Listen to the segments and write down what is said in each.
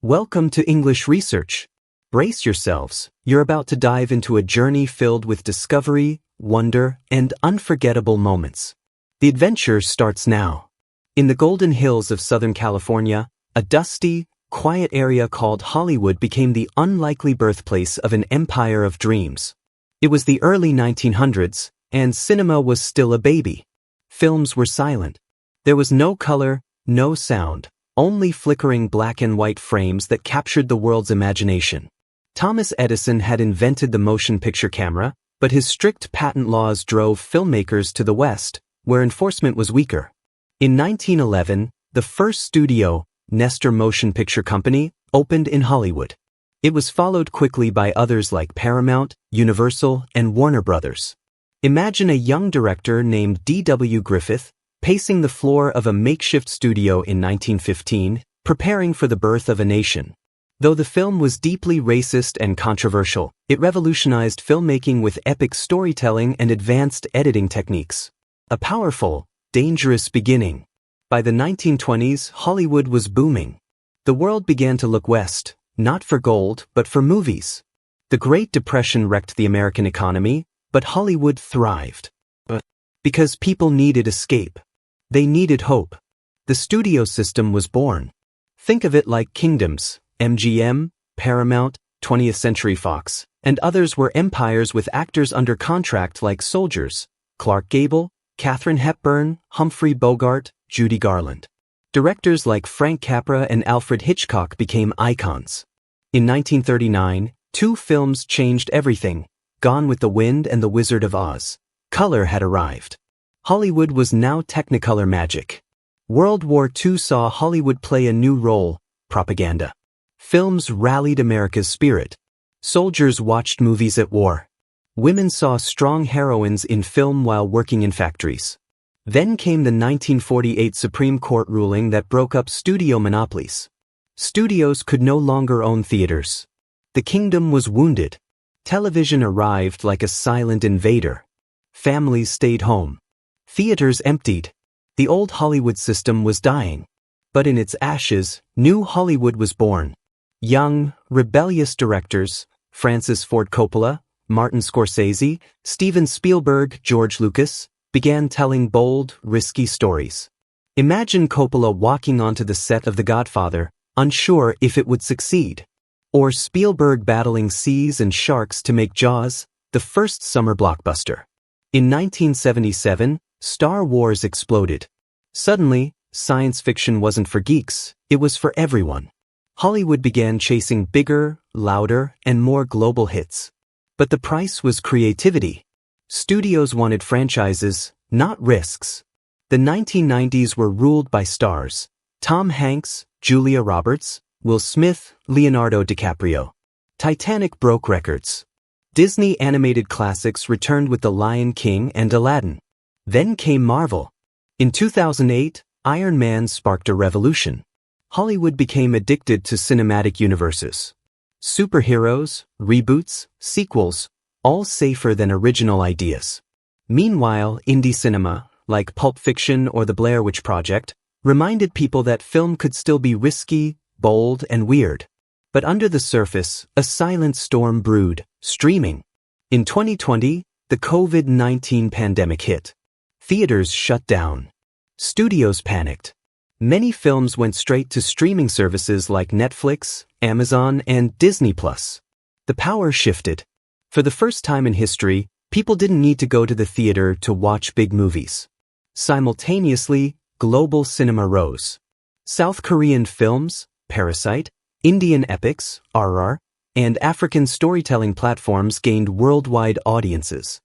Welcome to English Research. Brace yourselves, you're about to dive into a journey filled with discovery, wonder, and unforgettable moments. The adventure starts now. In the Golden Hills of Southern California, a dusty, quiet area called Hollywood became the unlikely birthplace of an empire of dreams. It was the early 1900s, and cinema was still a baby. Films were silent. There was no color, no sound, only flickering black and white frames that captured the world's imagination. Thomas Edison had invented the motion picture camera, but his strict patent laws drove filmmakers to the West, where enforcement was weaker. In 1911, the first studio, Nestor Motion Picture Company, opened in Hollywood. It was followed quickly by others like Paramount, Universal, and Warner Brothers. Imagine a young director named D.W. Griffith pacing the floor of a makeshift studio in 1915, preparing for the birth of a nation. Though the film was deeply racist and controversial, it revolutionized filmmaking with epic storytelling and advanced editing techniques. A powerful, dangerous beginning. By the 1920s, Hollywood was booming. The world began to look west, not for gold, but for movies. The Great Depression wrecked the American economy, but Hollywood thrived. Because people needed escape. They needed hope. The studio system was born. Think of it like kingdoms. MGM, Paramount, 20th Century Fox, and others were empires with actors under contract like soldiers. Clark Gable, Katharine Hepburn, Humphrey Bogart, Judy Garland. Directors like Frank Capra and Alfred Hitchcock became icons. In 1939, two films changed everything: Gone with the Wind and The Wizard of Oz. Color had arrived. Hollywood was now Technicolor magic. World War II saw Hollywood play a new role: propaganda. Films rallied America's spirit. Soldiers watched movies at war. Women saw strong heroines in film while working in factories. Then came the 1948 Supreme Court ruling that broke up studio monopolies. Studios could no longer own theaters. The kingdom was wounded. Television arrived like a silent invader. Families stayed home. Theaters emptied. The old Hollywood system was dying. But in its ashes, new Hollywood was born. Young, rebellious directors, Francis Ford Coppola, Martin Scorsese, Steven Spielberg, George Lucas, began telling bold, risky stories. Imagine Coppola walking onto the set of The Godfather, unsure if it would succeed. Or Spielberg battling seas and sharks to make Jaws, the first summer blockbuster. In 1977, Star Wars exploded. Suddenly, science fiction wasn't for geeks, it was for everyone. Hollywood began chasing bigger, louder, and more global hits. But the price was creativity. Studios wanted franchises, not risks. The 1990s were ruled by stars: Tom Hanks, Julia Roberts, Will Smith, Leonardo DiCaprio. Titanic broke records. Disney animated classics returned with The Lion King and Aladdin. Then came Marvel. In 2008, Iron Man sparked a revolution. Hollywood became addicted to cinematic universes. Superheroes, reboots, sequels, all safer than original ideas. Meanwhile, indie cinema, like Pulp Fiction or The Blair Witch Project, reminded people that film could still be risky, bold, and weird. But under the surface, a silent storm brewed: streaming. In 2020, the COVID-19 pandemic hit. Theaters shut down. Studios panicked. Many films went straight to streaming services like Netflix, Amazon, and Disney+. The power shifted. For the first time in history, people didn't need to go to the theater to watch big movies. Simultaneously, global cinema rose. South Korean films, Parasite, Indian epics, RR, and African storytelling platforms gained worldwide audiences.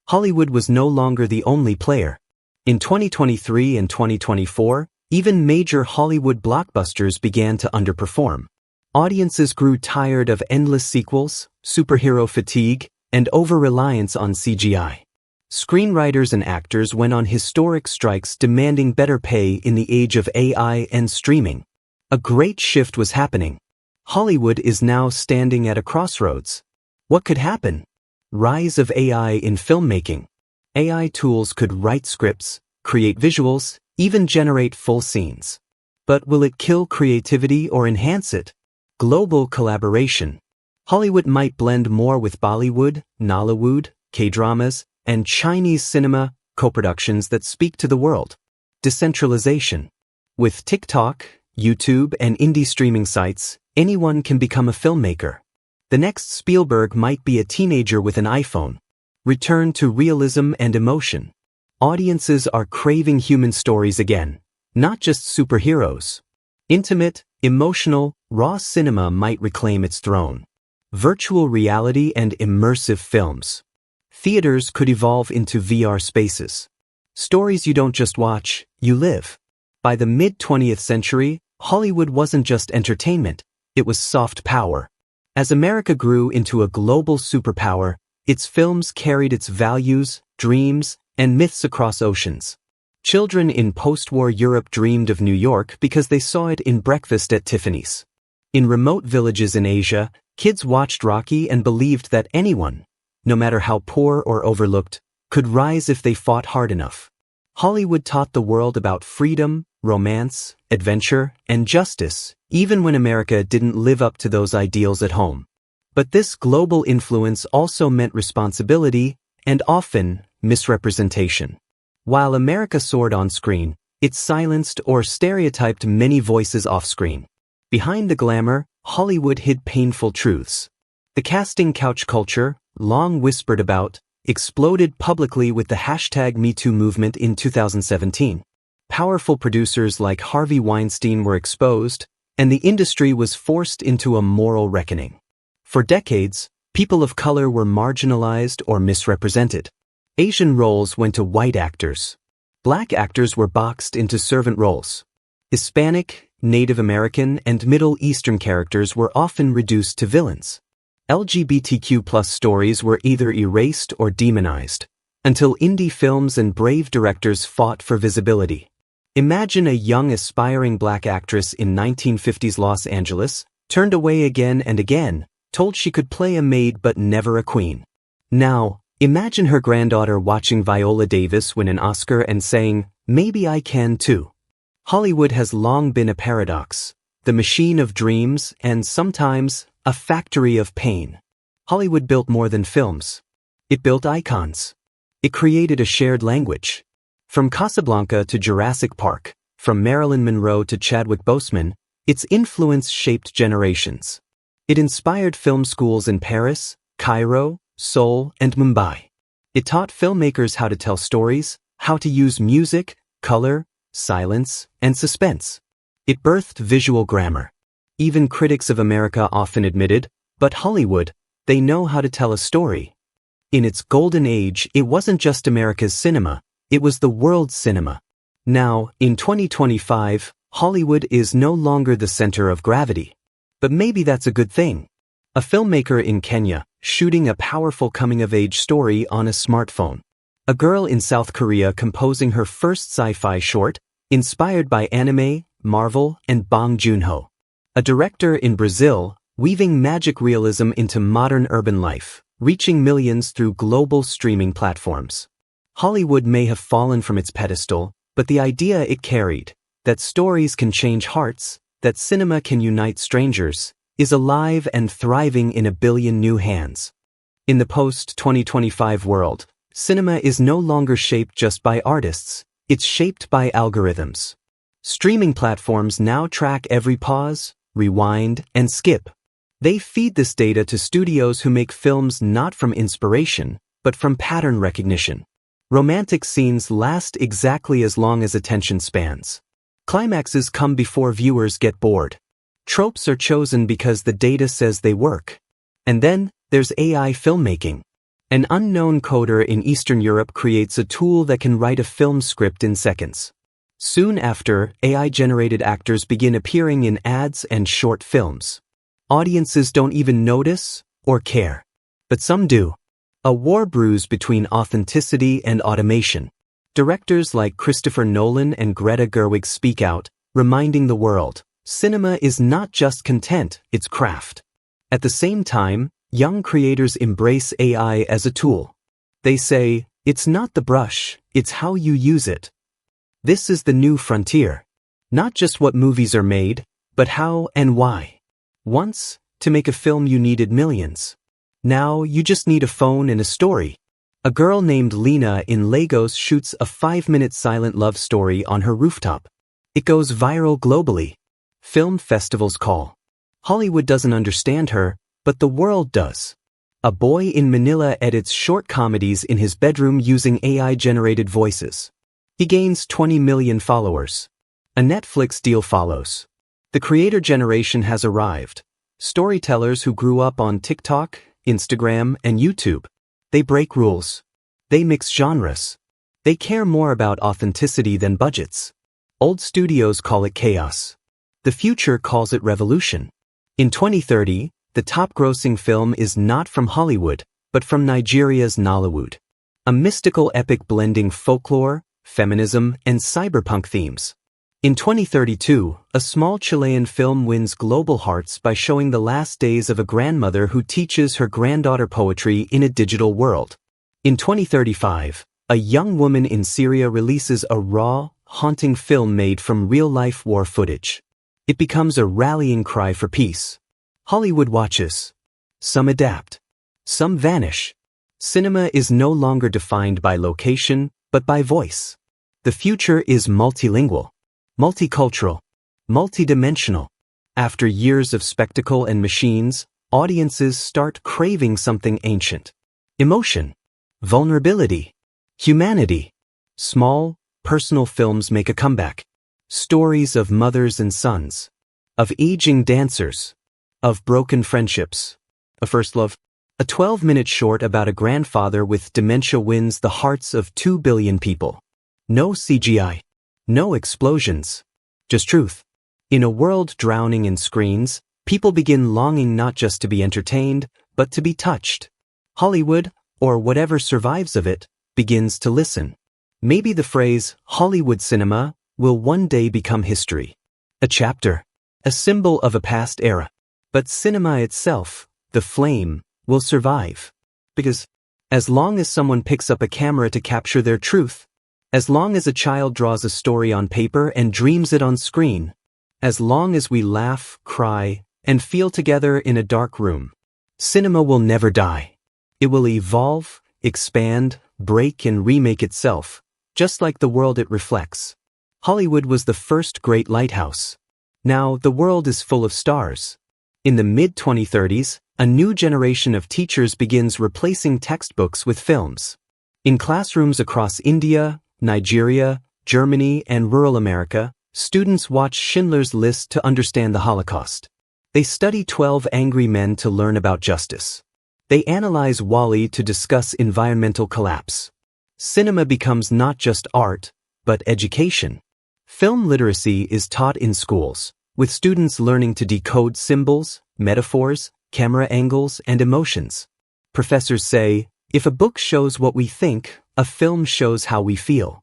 Hollywood was no longer the only player. In 2023 and 2024, even major Hollywood blockbusters began to underperform. Audiences grew tired of endless sequels, superhero fatigue, and over-reliance on CGI. Screenwriters and actors went on historic strikes demanding better pay in the age of AI and streaming. A great shift was happening. Hollywood is now standing at a crossroads. What could happen? Rise of AI in filmmaking. AI tools could write scripts, create visuals, even generate full scenes. But will it kill creativity or enhance it? Global collaboration. Hollywood might blend more with Bollywood, Nollywood, K-dramas, and Chinese cinema co-productions that speak to the world. Decentralization. With TikTok, YouTube, and indie streaming sites, anyone can become a filmmaker. The next Spielberg might be a teenager with an iPhone. Return to realism and emotion. Audiences are craving human stories again, not just superheroes. Intimate, emotional, raw cinema might reclaim its throne. Virtual reality and immersive films. Theaters could evolve into VR spaces. Stories you don't just watch, you live. By the mid-20th century, Hollywood wasn't just entertainment, it was soft power. As America grew into a global superpower, its films carried its values, dreams, and myths across oceans. Children in post-war Europe dreamed of New York because they saw it in Breakfast at Tiffany's. In remote villages in Asia, kids watched Rocky and believed that anyone, no matter how poor or overlooked, could rise if they fought hard enough. Hollywood taught the world about freedom, romance, adventure, and justice, even when America didn't live up to those ideals at home. But this global influence also meant responsibility and often misrepresentation. While America soared on screen, it silenced or stereotyped many voices off-screen. Behind the glamour, Hollywood hid painful truths. The casting couch culture, long whispered about, exploded publicly with the #MeToo movement in 2017. Powerful producers like Harvey Weinstein were exposed, and the industry was forced into a moral reckoning. For decades, people of color were marginalized or misrepresented. Asian roles went to white actors. Black actors were boxed into servant roles. Hispanic, Native American, and Middle Eastern characters were often reduced to villains. LGBTQ+ stories were either erased or demonized, until indie films and brave directors fought for visibility. Imagine a young aspiring black actress in 1950s Los Angeles, turned away again and again, told she could play a maid but never a queen. Now, imagine her granddaughter watching Viola Davis win an Oscar and saying, "Maybe I can too." Hollywood has long been a paradox, the machine of dreams and sometimes a factory of pain. Hollywood built more than films. It built icons. It created a shared language. From Casablanca to Jurassic Park, from Marilyn Monroe to Chadwick Boseman, its influence shaped generations. It inspired film schools in Paris, Cairo, Seoul, and Mumbai. It taught filmmakers how to tell stories, how to use music, color, silence, and suspense. It birthed visual grammar. Even critics of America often admitted, but Hollywood, they know how to tell a story. In its golden age, it wasn't just America's cinema, it was the world's cinema. Now, in 2025, Hollywood is no longer the center of gravity. But maybe that's a good thing. A filmmaker in Kenya, shooting a powerful coming-of-age story on a smartphone. A girl in South Korea composing her first sci-fi short, inspired by anime, Marvel, and Bong Joon-ho. A director in Brazil, weaving magic realism into modern urban life, reaching millions through global streaming platforms. Hollywood may have fallen from its pedestal, but the idea it carried, that stories can change hearts, that cinema can unite strangers, is alive and thriving in a billion new hands. In the post-2025 world, cinema is no longer shaped just by artists, it's shaped by algorithms. Streaming platforms now track every pause, rewind, and skip. They feed this data to studios who make films not from inspiration, but from pattern recognition. Romantic scenes last exactly as long as attention spans. Climaxes come before viewers get bored. Tropes are chosen because the data says they work. And then, there's AI filmmaking. An unknown coder in Eastern Europe creates a tool that can write a film script in seconds. Soon after, AI-generated actors begin appearing in ads and short films. Audiences don't even notice or care. But some do. A war brews between authenticity and automation. Directors like Christopher Nolan and Greta Gerwig speak out, reminding the world, cinema is not just content, it's craft. At the same time, young creators embrace AI as a tool. They say, it's not the brush, it's how you use it. This is the new frontier. Not just what movies are made, but how and why. Once, to make a film you needed millions. Now, you just need a phone and a story. A girl named Lena in Lagos shoots a 5-minute silent love story on her rooftop. It goes viral globally. Film festivals call. Hollywood doesn't understand her, but the world does. A boy in Manila edits short comedies in his bedroom using AI-generated voices. He gains 20 million followers. A Netflix deal follows. The creator generation has arrived. Storytellers who grew up on TikTok, Instagram, and YouTube. They break rules. They mix genres. They care more about authenticity than budgets. Old studios call it chaos. The future calls it revolution. In 2030, the top-grossing film is not from Hollywood, but from Nigeria's Nollywood. A mystical epic blending folklore, feminism, and cyberpunk themes. In 2032, a small Chilean film wins global hearts by showing the last days of a grandmother who teaches her granddaughter poetry in a digital world. In 2035, a young woman in Syria releases a raw, haunting film made from real-life war footage. It becomes a rallying cry for peace. Hollywood watches. Some adapt. Some vanish. Cinema is no longer defined by location, but by voice. The future is multilingual. Multicultural, multidimensional. After years of spectacle and machines, audiences start craving something ancient. Emotion, vulnerability, humanity. Small, personal films make a comeback. Stories of mothers and sons, of aging dancers, of broken friendships, a first love. A 12-minute short about a grandfather with dementia wins the hearts of 2 billion people. No CGI. No explosions. Just truth. In a world drowning in screens, people begin longing not just to be entertained, but to be touched. Hollywood, or whatever survives of it, begins to listen. Maybe the phrase, Hollywood cinema, will one day become history. A chapter. A symbol of a past era. But cinema itself, the flame, will survive. Because, as long as someone picks up a camera to capture their truth, as long as a child draws a story on paper and dreams it on screen, as long as we laugh, cry, and feel together in a dark room, cinema will never die. It will evolve, expand, break, and remake itself, just like the world it reflects. Hollywood was the first great lighthouse. Now, the world is full of stars. In the mid-2030s, a new generation of teachers begins replacing textbooks with films. In classrooms across India, Nigeria, Germany, and rural America, students watch Schindler's List to understand the Holocaust. They study 12 Angry Men to learn about justice. They analyze WALL-E to discuss environmental collapse. Cinema becomes not just art, but education. Film literacy is taught in schools, with students learning to decode symbols, metaphors, camera angles, and emotions. Professors say, if a book shows what we think, a film shows how we feel.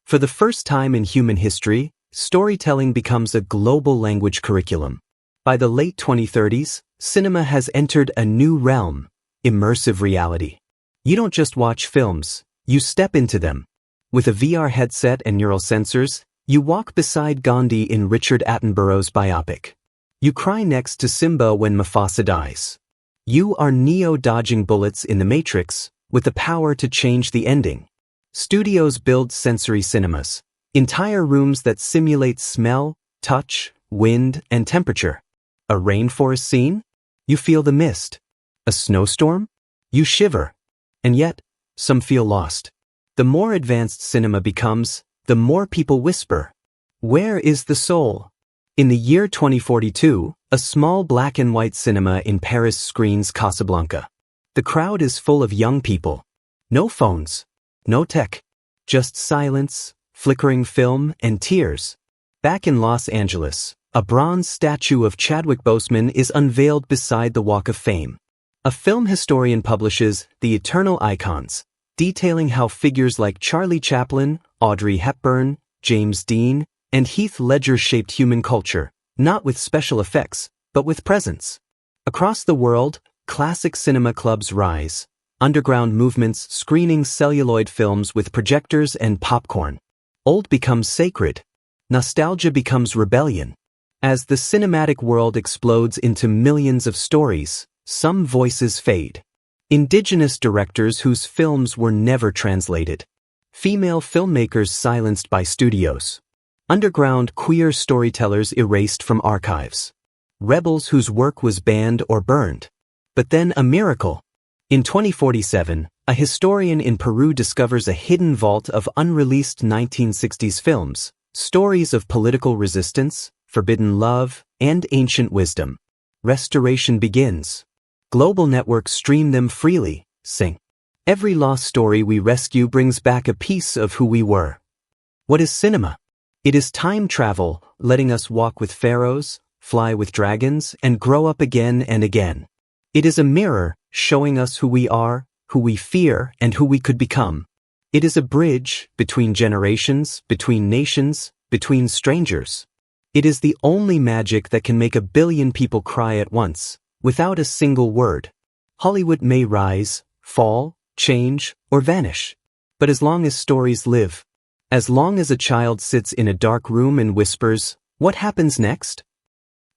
For the first time in human history, storytelling becomes a global language curriculum. By the late 2030s, cinema has entered a new realm, immersive reality. You don't just watch films, you step into them. With a VR headset and neural sensors, you walk beside Gandhi in Richard Attenborough's biopic. You cry next to Simba when Mufasa dies. You are Neo dodging bullets in the Matrix, with the power to change the ending. Studios build sensory cinemas, entire rooms that simulate smell, touch, wind, and temperature. A rainforest scene? You feel the mist. A snowstorm? You shiver. And yet, some feel lost. The more advanced cinema becomes, the more people whisper, "Where is the soul?" In the year 2042, a small black and white cinema in Paris screens Casablanca. The crowd is full of young people. No phones, no tech, just silence, flickering film, and tears. Back in Los Angeles, a bronze statue of Chadwick Boseman is unveiled beside the Walk of Fame. A film historian publishes The Eternal Icons, detailing how figures like Charlie Chaplin, Audrey Hepburn, James Dean, and Heath Ledger shaped human culture, not with special effects, but with presence. Across the world, classic cinema clubs rise, underground movements screening celluloid films with projectors and popcorn. Old becomes sacred. Nostalgia becomes rebellion. As the cinematic world explodes into millions of stories, some voices fade. Indigenous directors whose films were never translated. Female filmmakers silenced by studios. Underground queer storytellers erased from archives. Rebels whose work was banned or burned. But then a miracle. In 2047, a historian in Peru discovers a hidden vault of unreleased 1960s films, stories of political resistance, forbidden love, and ancient wisdom. Restoration begins. Global networks stream them freely, sing. Every lost story we rescue brings back a piece of who we were. What is cinema? It is time travel, letting us walk with pharaohs, fly with dragons, and grow up again and again. It is a mirror, showing us who we are, who we fear, and who we could become. It is a bridge between generations, between nations, between strangers. It is the only magic that can make a billion people cry at once, without a single word. Hollywood may rise, fall, change, or vanish. But as long as stories live, as long as a child sits in a dark room and whispers, "What happens next?"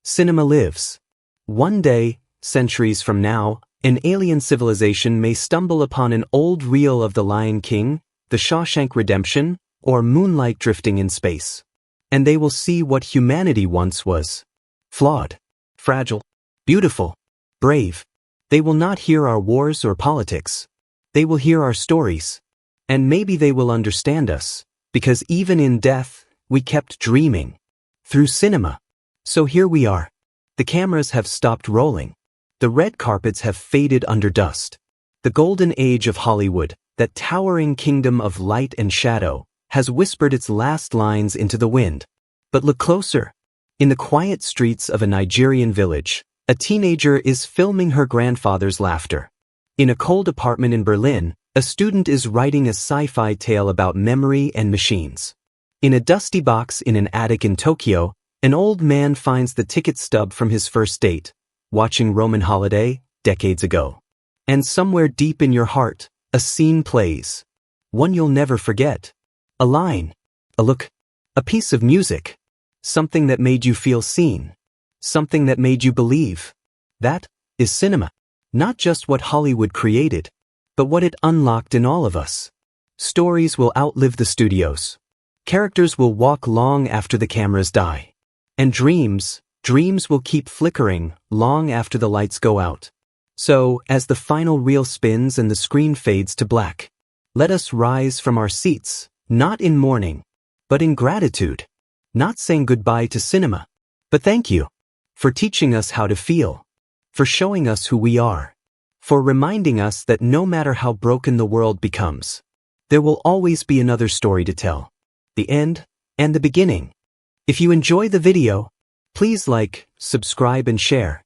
Cinema lives. One day, centuries from now, an alien civilization may stumble upon an old reel of The Lion King, The Shawshank Redemption, or Moonlight drifting in space. And they will see what humanity once was. Flawed, fragile, beautiful, brave. They will not hear our wars or politics. They will hear our stories. And maybe they will understand us, because even in death, we kept dreaming. Through cinema. So here we are. The cameras have stopped rolling. The red carpets have faded under dust. The golden age of Hollywood, that towering kingdom of light and shadow, has whispered its last lines into the wind. But look closer. In the quiet streets of a Nigerian village, a teenager is filming her grandfather's laughter. In a cold apartment in Berlin, a student is writing a sci-fi tale about memory and machines. In a dusty box in an attic in Tokyo, an old man finds the ticket stub from his first date, watching Roman Holiday, decades ago. And somewhere deep in your heart, a scene plays. One you'll never forget. A line, a look, a piece of music. Something that made you feel seen. Something that made you believe. That is cinema. Not just what Hollywood created, but what it unlocked in all of us. Stories will outlive the studios. Characters will walk long after the cameras die. And dreams will keep flickering long after the lights go out. So, as the final reel spins and the screen fades to black, let us rise from our seats, not in mourning, but in gratitude. Not saying goodbye to cinema, but thank you for teaching us how to feel, for showing us who we are, for reminding us that no matter how broken the world becomes, there will always be another story to tell, the end and the beginning. If you enjoy the video, please like, subscribe and share.